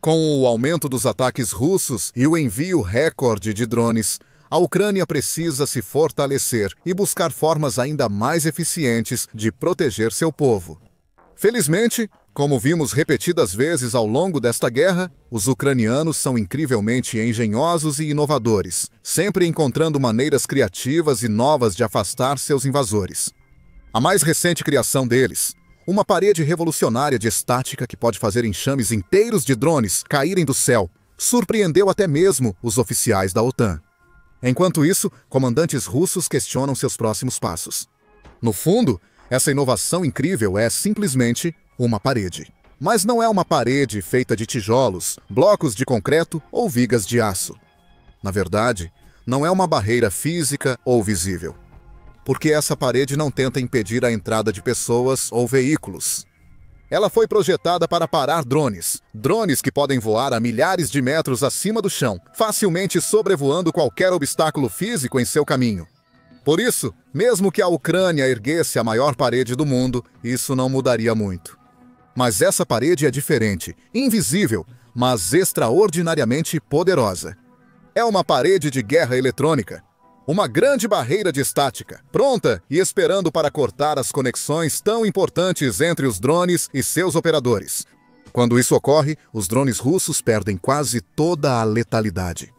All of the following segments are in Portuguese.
Com o aumento dos ataques russos e o envio recorde de drones, a Ucrânia precisa se fortalecer e buscar formas ainda mais eficientes de proteger seu povo. Felizmente, como vimos repetidas vezes ao longo desta guerra, os ucranianos são incrivelmente engenhosos e inovadores, sempre encontrando maneiras criativas e novas de afastar seus invasores. A mais recente criação deles, uma parede revolucionária de estática que pode fazer enxames inteiros de drones caírem do céu, surpreendeu até mesmo os oficiais da OTAN. Enquanto isso, comandantes russos questionam seus próximos passos. No fundo, essa inovação incrível é simplesmente uma parede. Mas não é uma parede feita de tijolos, blocos de concreto ou vigas de aço. Na verdade, não é uma barreira física ou visível. Porque essa parede não tenta impedir a entrada de pessoas ou veículos. Ela foi projetada para parar drones. Drones que podem voar a milhares de metros acima do chão, facilmente sobrevoando qualquer obstáculo físico em seu caminho. Por isso, mesmo que a Ucrânia erguesse a maior parede do mundo, isso não mudaria muito. Mas essa parede é diferente, invisível, mas extraordinariamente poderosa. É uma parede de guerra eletrônica. Uma grande barreira de estática, pronta e esperando para cortar as conexões tão importantes entre os drones e seus operadores. Quando isso ocorre, os drones russos perdem quase toda a letalidade.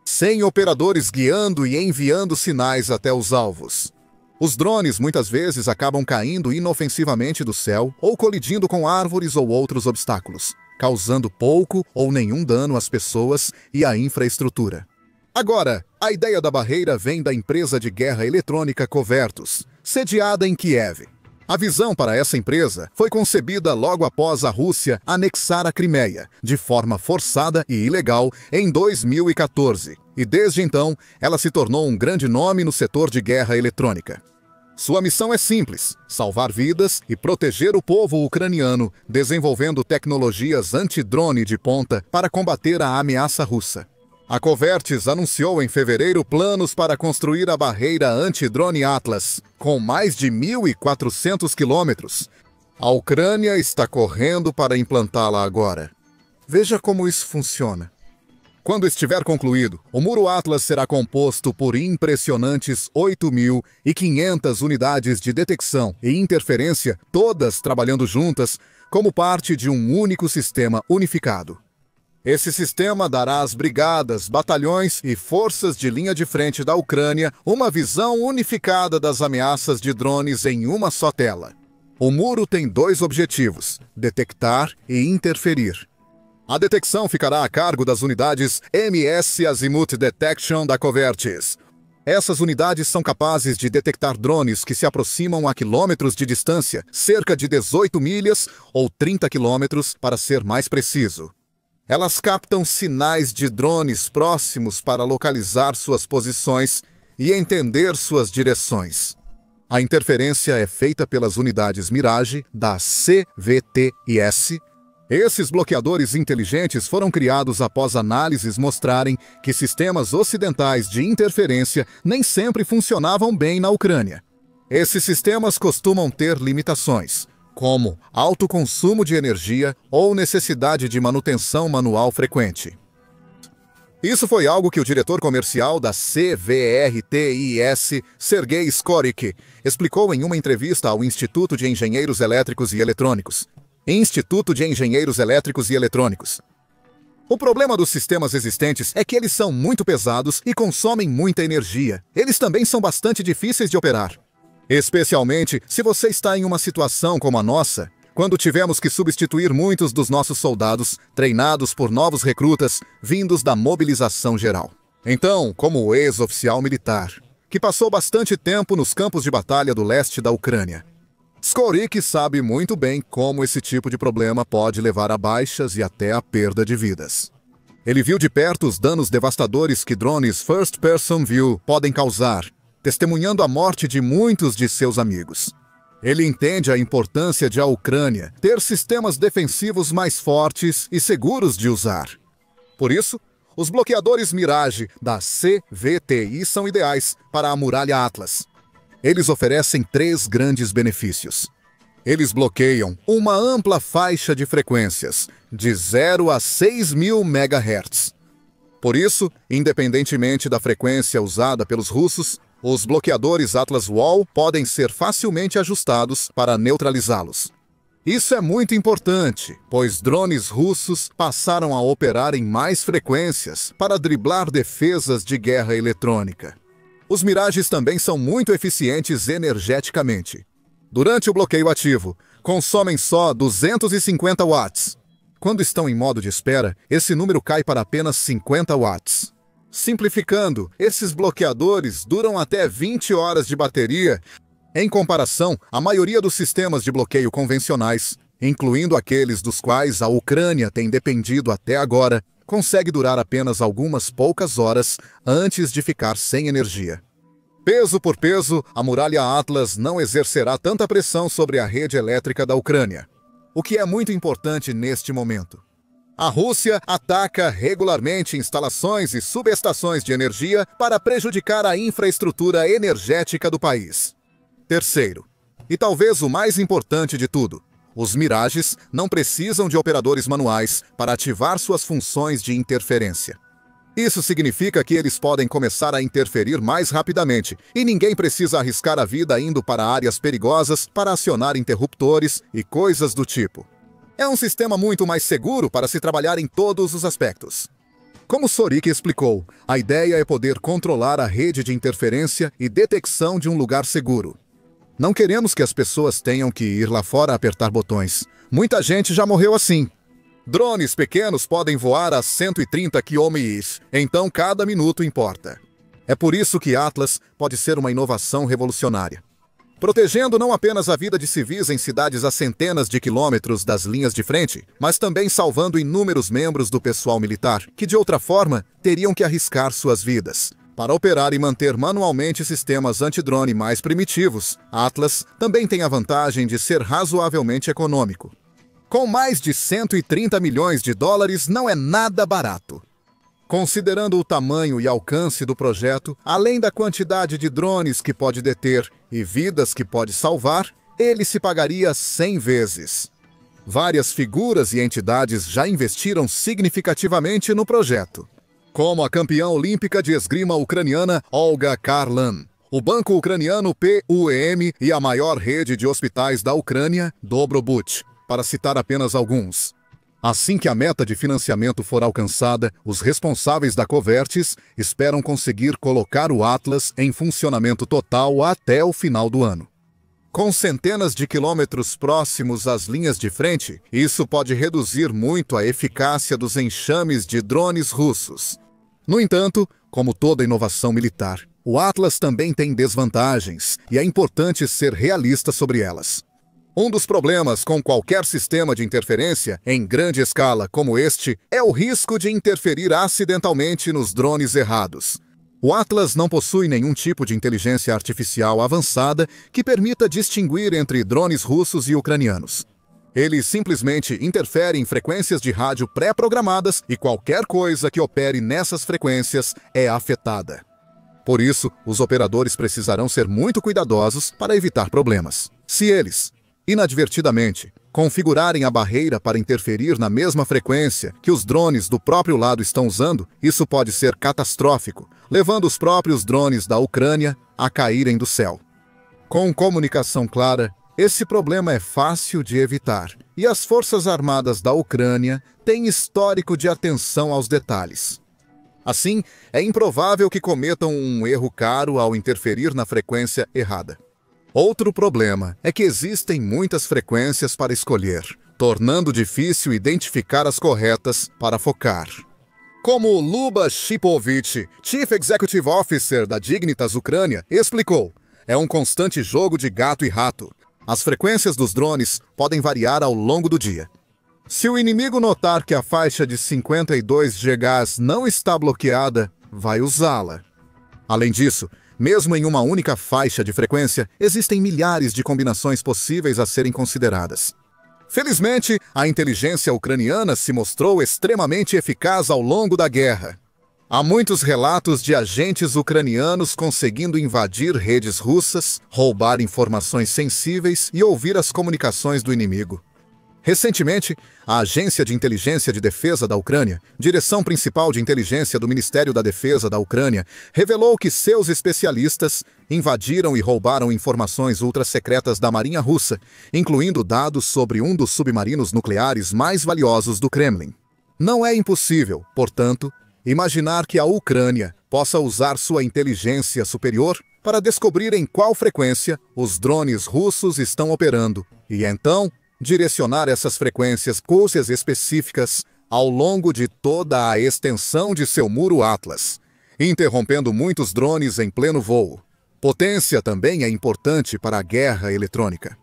Sem operadores guiando e enviando sinais até os alvos. Os drones muitas vezes acabam caindo inofensivamente do céu ou colidindo com árvores ou outros obstáculos, causando pouco ou nenhum dano às pessoas e à infraestrutura. Agora, a ideia da barreira vem da empresa de guerra eletrônica Covertus, sediada em Kiev. A visão para essa empresa foi concebida logo após a Rússia anexar a Crimeia, de forma forçada e ilegal, em 2014. E desde então, ela se tornou um grande nome no setor de guerra eletrônica. Sua missão é simples: salvar vidas e proteger o povo ucraniano, desenvolvendo tecnologias anti-drone de ponta para combater a ameaça russa. A Covertus anunciou em fevereiro planos para construir a barreira anti-drone Atlas, com mais de 1.400 quilômetros. A Ucrânia está correndo para implantá-la agora. Veja como isso funciona. Quando estiver concluído, o muro Atlas será composto por impressionantes 8.500 unidades de detecção e interferência, todas trabalhando juntas, como parte de um único sistema unificado. Esse sistema dará às brigadas, batalhões e forças de linha de frente da Ucrânia uma visão unificada das ameaças de drones em uma só tela. O muro tem dois objetivos: detectar e interferir. A detecção ficará a cargo das unidades MS Azimuth Detection da Covertus. Essas unidades são capazes de detectar drones que se aproximam a quilômetros de distância, cerca de 18 milhas ou 30 quilômetros para ser mais preciso. Elas captam sinais de drones próximos para localizar suas posições e entender suas direções. A interferência é feita pelas unidades Mirage da CVTIS. Esses bloqueadores inteligentes foram criados após análises mostrarem que sistemas ocidentais de interferência nem sempre funcionavam bem na Ucrânia. Esses sistemas costumam ter limitações, como alto consumo de energia ou necessidade de manutenção manual frequente. Isso foi algo que o diretor comercial da CVRTIS, Sergei Skorik, explicou em uma entrevista ao Instituto de Engenheiros Elétricos e Eletrônicos. Instituto de Engenheiros Elétricos e Eletrônicos. O problema dos sistemas existentes é que eles são muito pesados e consomem muita energia. Eles também são bastante difíceis de operar. Especialmente se você está em uma situação como a nossa, quando tivemos que substituir muitos dos nossos soldados, treinados por novos recrutas, vindos da mobilização geral. Então, como ex-oficial militar, que passou bastante tempo nos campos de batalha do leste da Ucrânia, Skorik sabe muito bem como esse tipo de problema pode levar a baixas e até a perda de vidas. Ele viu de perto os danos devastadores que drones First Person View podem causar, testemunhando a morte de muitos de seus amigos. Ele entende a importância de a Ucrânia ter sistemas defensivos mais fortes e seguros de usar. Por isso, os bloqueadores Mirage da CVTI são ideais para a muralha Atlas. Eles oferecem 3 grandes benefícios. Eles bloqueiam uma ampla faixa de frequências, de 0 a 6.000 MHz. Por isso, independentemente da frequência usada pelos russos, os bloqueadores Atlas Wall podem ser facilmente ajustados para neutralizá-los. Isso é muito importante, pois drones russos passaram a operar em mais frequências para driblar defesas de guerra eletrônica. Os Mirages também são muito eficientes energeticamente. Durante o bloqueio ativo, consomem só 250 watts. Quando estão em modo de espera, esse número cai para apenas 50 watts. Simplificando, esses bloqueadores duram até 20 horas de bateria. Em comparação, a maioria dos sistemas de bloqueio convencionais, incluindo aqueles dos quais a Ucrânia tem dependido até agora, consegue durar apenas algumas poucas horas antes de ficar sem energia. Peso por peso, a muralha Atlas não exercerá tanta pressão sobre a rede elétrica da Ucrânia, o que é muito importante neste momento. A Rússia ataca regularmente instalações e subestações de energia para prejudicar a infraestrutura energética do país. Terceiro, e talvez o mais importante de tudo, os Mirages não precisam de operadores manuais para ativar suas funções de interferência. Isso significa que eles podem começar a interferir mais rapidamente e ninguém precisa arriscar a vida indo para áreas perigosas para acionar interruptores e coisas do tipo. É um sistema muito mais seguro para se trabalhar em todos os aspectos. Como Sorik explicou, a ideia é poder controlar a rede de interferência e detecção de um lugar seguro. Não queremos que as pessoas tenham que ir lá fora apertar botões. Muita gente já morreu assim. Drones pequenos podem voar a 130 km, então cada minuto importa. É por isso que Atlas pode ser uma inovação revolucionária. Protegendo não apenas a vida de civis em cidades a centenas de quilômetros das linhas de frente, mas também salvando inúmeros membros do pessoal militar, que de outra forma teriam que arriscar suas vidas. Para operar e manter manualmente sistemas antidrone mais primitivos, Atlas também tem a vantagem de ser razoavelmente econômico. Com mais de 130 milhões de dólares, não é nada barato. Considerando o tamanho e alcance do projeto, além da quantidade de drones que pode deter e vidas que pode salvar, ele se pagaria 100 vezes. Várias figuras e entidades já investiram significativamente no projeto, como a campeã olímpica de esgrima ucraniana Olga Karlan, o banco ucraniano PUEM e a maior rede de hospitais da Ucrânia, Dobrobut, para citar apenas alguns. Assim que a meta de financiamento for alcançada, os responsáveis da Covertis esperam conseguir colocar o Atlas em funcionamento total até o final do ano. Com centenas de quilômetros próximos às linhas de frente, isso pode reduzir muito a eficácia dos enxames de drones russos. No entanto, como toda inovação militar, o Atlas também tem desvantagens, e é importante ser realista sobre elas. Um dos problemas com qualquer sistema de interferência em grande escala como este é o risco de interferir acidentalmente nos drones errados. O Atlas não possui nenhum tipo de inteligência artificial avançada que permita distinguir entre drones russos e ucranianos. Ele simplesmente interfere em frequências de rádio pré-programadas e qualquer coisa que opere nessas frequências é afetada. Por isso, os operadores precisarão ser muito cuidadosos para evitar problemas. Se eles, inadvertidamente, configurarem a barreira para interferir na mesma frequência que os drones do próprio lado estão usando, isso pode ser catastrófico, levando os próprios drones da Ucrânia a caírem do céu. Com comunicação clara, esse problema é fácil de evitar, e as Forças Armadas da Ucrânia têm histórico de atenção aos detalhes. Assim, é improvável que cometam um erro caro ao interferir na frequência errada. Outro problema é que existem muitas frequências para escolher, tornando difícil identificar as corretas para focar. Como Luba Shipovich, Chief Executive Officer da Dignitas Ucrânia, explicou, é um constante jogo de gato e rato. As frequências dos drones podem variar ao longo do dia. Se o inimigo notar que a faixa de 52 GHz não está bloqueada, vai usá-la. Além disso, mesmo em uma única faixa de frequência, existem milhares de combinações possíveis a serem consideradas. Felizmente, a inteligência ucraniana se mostrou extremamente eficaz ao longo da guerra. Há muitos relatos de agentes ucranianos conseguindo invadir redes russas, roubar informações sensíveis e ouvir as comunicações do inimigo. Recentemente, a Agência de Inteligência de Defesa da Ucrânia, Direção Principal de Inteligência do Ministério da Defesa da Ucrânia, revelou que seus especialistas invadiram e roubaram informações ultrassecretas da Marinha Russa, incluindo dados sobre um dos submarinos nucleares mais valiosos do Kremlin. Não é impossível, portanto, imaginar que a Ucrânia possa usar sua inteligência superior para descobrir em qual frequência os drones russos estão operando e, então, direcionar essas frequências coisas específicas ao longo de toda a extensão de seu muro Atlas, interrompendo muitos drones em pleno voo. Potência também é importante para a guerra eletrônica.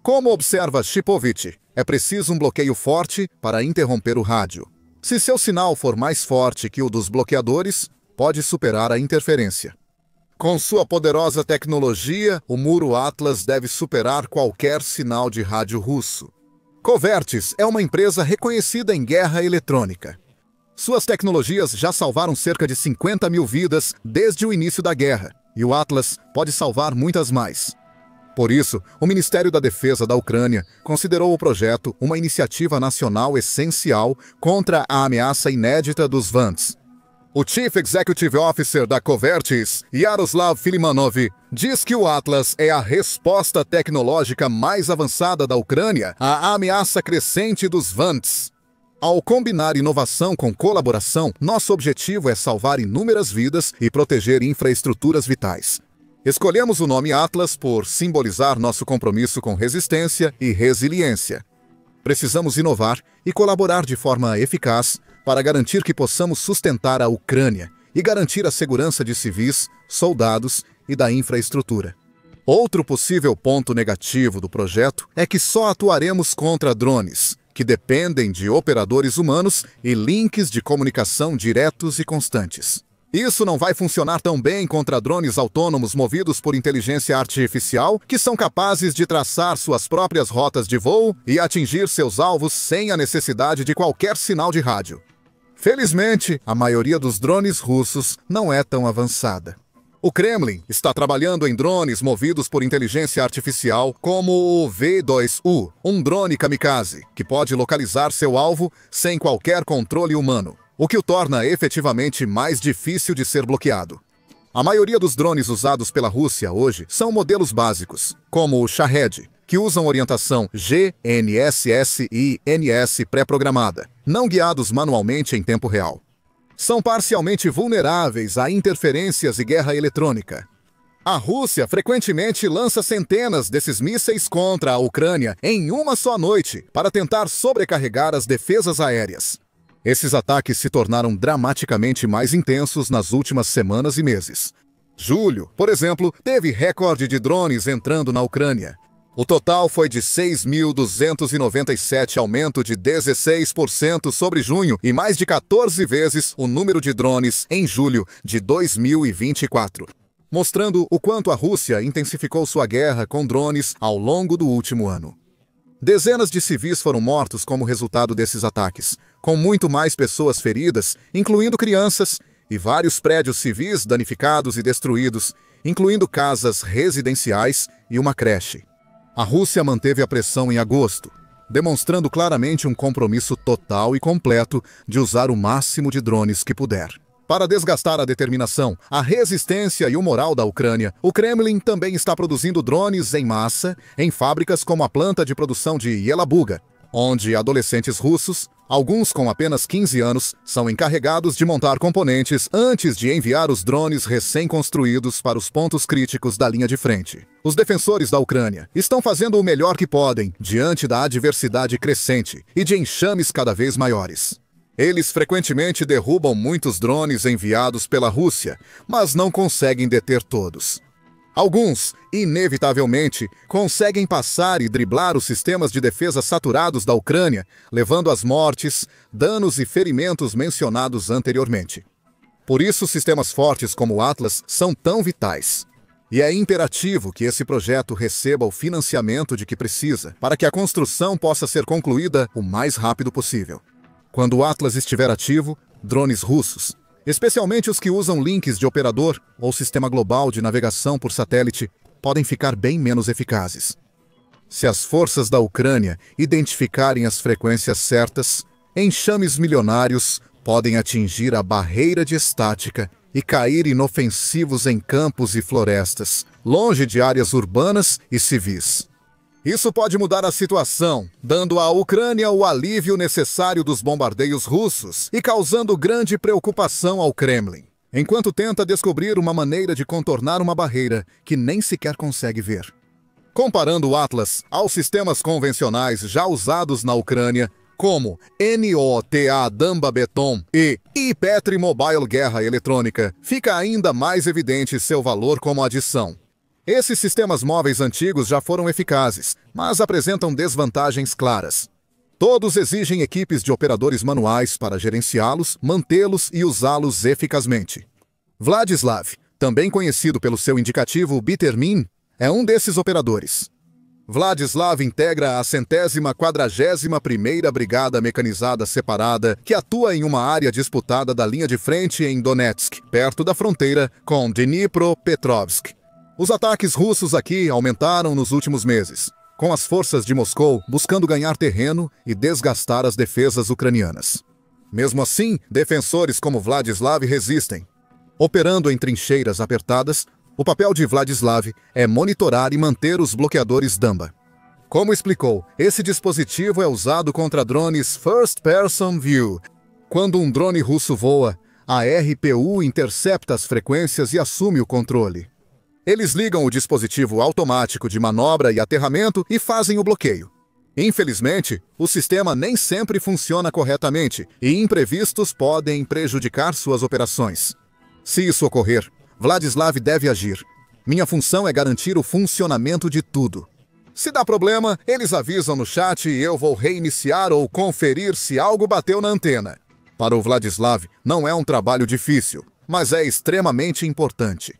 Como observa Shipovich, é preciso um bloqueio forte para interromper o rádio. Se seu sinal for mais forte que o dos bloqueadores, pode superar a interferência. Com sua poderosa tecnologia, o muro Atlas deve superar qualquer sinal de rádio russo. Covertis é uma empresa reconhecida em guerra eletrônica. Suas tecnologias já salvaram cerca de 50 mil vidas desde o início da guerra, e o Atlas pode salvar muitas mais. Por isso, o Ministério da Defesa da Ucrânia considerou o projeto uma iniciativa nacional essencial contra a ameaça inédita dos VANTs. O Chief Executive Officer da Covertis, Yaroslav Filimanov, diz que o Atlas é a resposta tecnológica mais avançada da Ucrânia à ameaça crescente dos VANTs. Ao combinar inovação com colaboração, nosso objetivo é salvar inúmeras vidas e proteger infraestruturas vitais. Escolhemos o nome Atlas por simbolizar nosso compromisso com resistência e resiliência. Precisamos inovar e colaborar de forma eficaz para garantir que possamos sustentar a Ucrânia e garantir a segurança de civis, soldados e da infraestrutura. Outro possível ponto negativo do projeto é que só atuaremos contra drones, que dependem de operadores humanos e links de comunicação diretos e constantes. Isso não vai funcionar tão bem contra drones autônomos movidos por inteligência artificial, que são capazes de traçar suas próprias rotas de voo e atingir seus alvos sem a necessidade de qualquer sinal de rádio. Felizmente, a maioria dos drones russos não é tão avançada. O Kremlin está trabalhando em drones movidos por inteligência artificial, como o V-2U, um drone kamikaze, que pode localizar seu alvo sem qualquer controle humano, o que o torna efetivamente mais difícil de ser bloqueado. A maioria dos drones usados pela Rússia hoje são modelos básicos, como o Shahed, que usam orientação GNSS e NS pré-programada, não guiados manualmente em tempo real. São parcialmente vulneráveis a interferências e guerra eletrônica. A Rússia frequentemente lança centenas desses mísseis contra a Ucrânia em uma só noite para tentar sobrecarregar as defesas aéreas. Esses ataques se tornaram dramaticamente mais intensos nas últimas semanas e meses. Julho, por exemplo, teve recorde de drones entrando na Ucrânia. O total foi de 6.297, aumento de 16% sobre junho e mais de 14 vezes o número de drones em julho de 2024, mostrando o quanto a Rússia intensificou sua guerra com drones ao longo do último ano. Dezenas de civis foram mortos como resultado desses ataques, com muito mais pessoas feridas, incluindo crianças, e vários prédios civis danificados e destruídos, incluindo casas residenciais e uma creche. A Rússia manteve a pressão em agosto, demonstrando claramente um compromisso total e completo de usar o máximo de drones que puder. Para desgastar a determinação, a resistência e o moral da Ucrânia, o Kremlin também está produzindo drones em massa em fábricas como a planta de produção de Yelabuga, onde adolescentes russos, alguns com apenas 15 anos, são encarregados de montar componentes antes de enviar os drones recém-construídos para os pontos críticos da linha de frente. Os defensores da Ucrânia estão fazendo o melhor que podem diante da adversidade crescente e de enxames cada vez maiores. Eles frequentemente derrubam muitos drones enviados pela Rússia, mas não conseguem deter todos. Alguns, inevitavelmente, conseguem passar e driblar os sistemas de defesa saturados da Ucrânia, levando às mortes, danos e ferimentos mencionados anteriormente. Por isso, sistemas fortes como o Atlas são tão vitais. E é imperativo que esse projeto receba o financiamento de que precisa, para que a construção possa ser concluída o mais rápido possível. Quando o Atlas estiver ativo, drones russos, Especialmente os que usam links de operador ou sistema global de navegação por satélite, podem ficar bem menos eficazes. Se as forças da Ucrânia identificarem as frequências certas, enxames milionários podem atingir a barreira de estática e cair inofensivos em campos e florestas, longe de áreas urbanas e civis. Isso pode mudar a situação, dando à Ucrânia o alívio necessário dos bombardeios russos e causando grande preocupação ao Kremlin, enquanto tenta descobrir uma maneira de contornar uma barreira que nem sequer consegue ver. Comparando o Atlas aos sistemas convencionais já usados na Ucrânia, como NOTA Damba Beton e Petri Mobile Guerra Eletrônica, fica ainda mais evidente seu valor como adição. Esses sistemas móveis antigos já foram eficazes, mas apresentam desvantagens claras. Todos exigem equipes de operadores manuais para gerenciá-los, mantê-los e usá-los eficazmente. Vladislav, também conhecido pelo seu indicativo Bittermin, é um desses operadores. Vladislav integra a 141ª Brigada Mecanizada Separada, que atua em uma área disputada da linha de frente em Donetsk, perto da fronteira com Dnipropetrovsk. Os ataques russos aqui aumentaram nos últimos meses, com as forças de Moscou buscando ganhar terreno e desgastar as defesas ucranianas. Mesmo assim, defensores como Vladislav resistem. Operando em trincheiras apertadas, o papel de Vladislav é monitorar e manter os bloqueadores Damba. Como explicou, esse dispositivo é usado contra drones First Person View. Quando um drone russo voa, a RPU intercepta as frequências e assume o controle. Eles ligam o dispositivo automático de manobra e aterramento e fazem o bloqueio. Infelizmente, o sistema nem sempre funciona corretamente e imprevistos podem prejudicar suas operações. Se isso ocorrer, Vladislav deve agir. Minha função é garantir o funcionamento de tudo. Se dá problema, eles avisam no chat e eu vou reiniciar ou conferir se algo bateu na antena. Para o Vladislav, não é um trabalho difícil, mas é extremamente importante.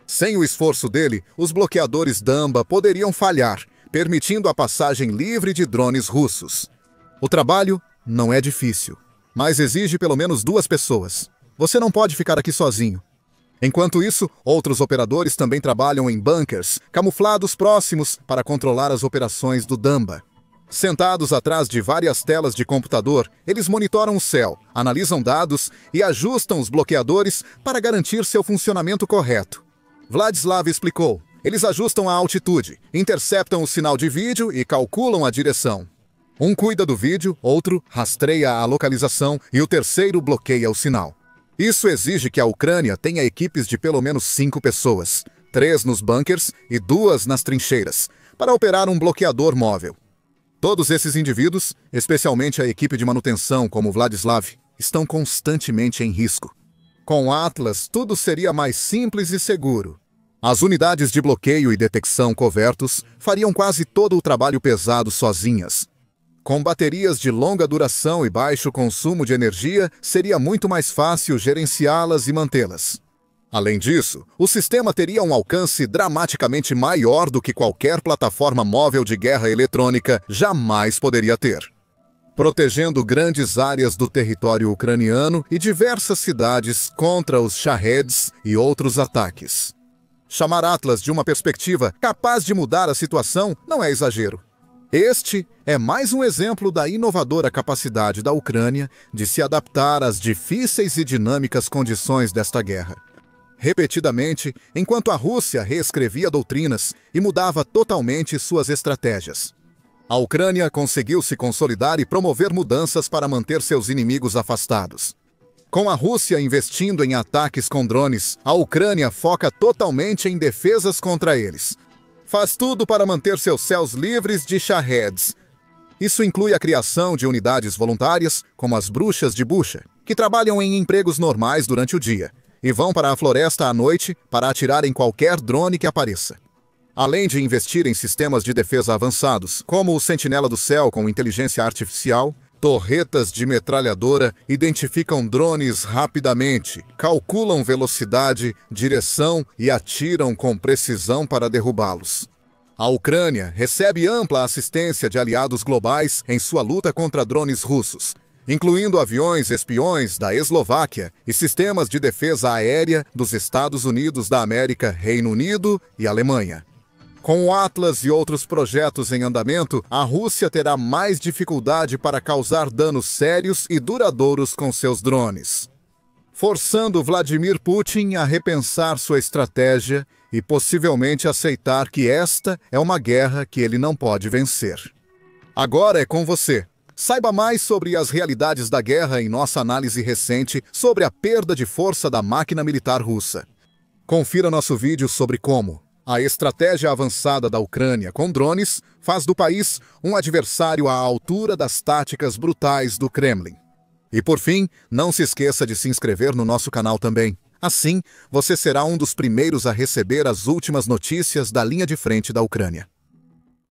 Sem o esforço dele, os bloqueadores Damba poderiam falhar, permitindo a passagem livre de drones russos. O trabalho não é difícil, mas exige pelo menos 2 pessoas. Você não pode ficar aqui sozinho. Enquanto isso, outros operadores também trabalham em bunkers, camuflados próximos para controlar as operações do Damba. Sentados atrás de várias telas de computador, eles monitoram o céu, analisam dados e ajustam os bloqueadores para garantir seu funcionamento correto. Vladislav explicou. Eles ajustam a altitude, interceptam o sinal de vídeo e calculam a direção. Um cuida do vídeo, outro rastreia a localização e o terceiro bloqueia o sinal. Isso exige que a Ucrânia tenha equipes de pelo menos 5 pessoas, 3 nos bunkers e 2 nas trincheiras, para operar um bloqueador móvel. Todos esses indivíduos, especialmente a equipe de manutenção como Vladislav, estão constantemente em risco. Com Atlas, tudo seria mais simples e seguro. As unidades de bloqueio e detecção covertos fariam quase todo o trabalho pesado sozinhas. Com baterias de longa duração e baixo consumo de energia, seria muito mais fácil gerenciá-las e mantê-las. Além disso, o sistema teria um alcance dramaticamente maior do que qualquer plataforma móvel de guerra eletrônica jamais poderia ter, protegendo grandes áreas do território ucraniano e diversas cidades contra os Shaheds e outros ataques. Chamar Atlas de uma perspectiva capaz de mudar a situação não é exagero. Este é mais um exemplo da inovadora capacidade da Ucrânia de se adaptar às difíceis e dinâmicas condições desta guerra. Repetidamente, enquanto a Rússia reescrevia doutrinas e mudava totalmente suas estratégias. A Ucrânia conseguiu se consolidar e promover mudanças para manter seus inimigos afastados. Com a Rússia investindo em ataques com drones, a Ucrânia foca totalmente em defesas contra eles. Faz tudo para manter seus céus livres de Shaheds. Isso inclui a criação de unidades voluntárias, como as bruxas de bucha, que trabalham em empregos normais durante o dia e vão para a floresta à noite para atirar em qualquer drone que apareça. Além de investir em sistemas de defesa avançados, como o Sentinela do Céu com inteligência artificial, torretas de metralhadora identificam drones rapidamente, calculam velocidade, direção e atiram com precisão para derrubá-los. A Ucrânia recebe ampla assistência de aliados globais em sua luta contra drones russos, incluindo aviões espiões da Eslováquia e sistemas de defesa aérea dos Estados Unidos da América, Reino Unido e Alemanha. Com o Atlas e outros projetos em andamento, a Rússia terá mais dificuldade para causar danos sérios e duradouros com seus drones, forçando Vladimir Putin a repensar sua estratégia e possivelmente aceitar que esta é uma guerra que ele não pode vencer. Agora é com você. Saiba mais sobre as realidades da guerra em nossa análise recente sobre a perda de força da máquina militar russa. Confira nosso vídeo sobre como a estratégia avançada da Ucrânia com drones faz do país um adversário à altura das táticas brutais do Kremlin. E por fim, não se esqueça de se inscrever no nosso canal também. Assim, você será um dos primeiros a receber as últimas notícias da linha de frente da Ucrânia.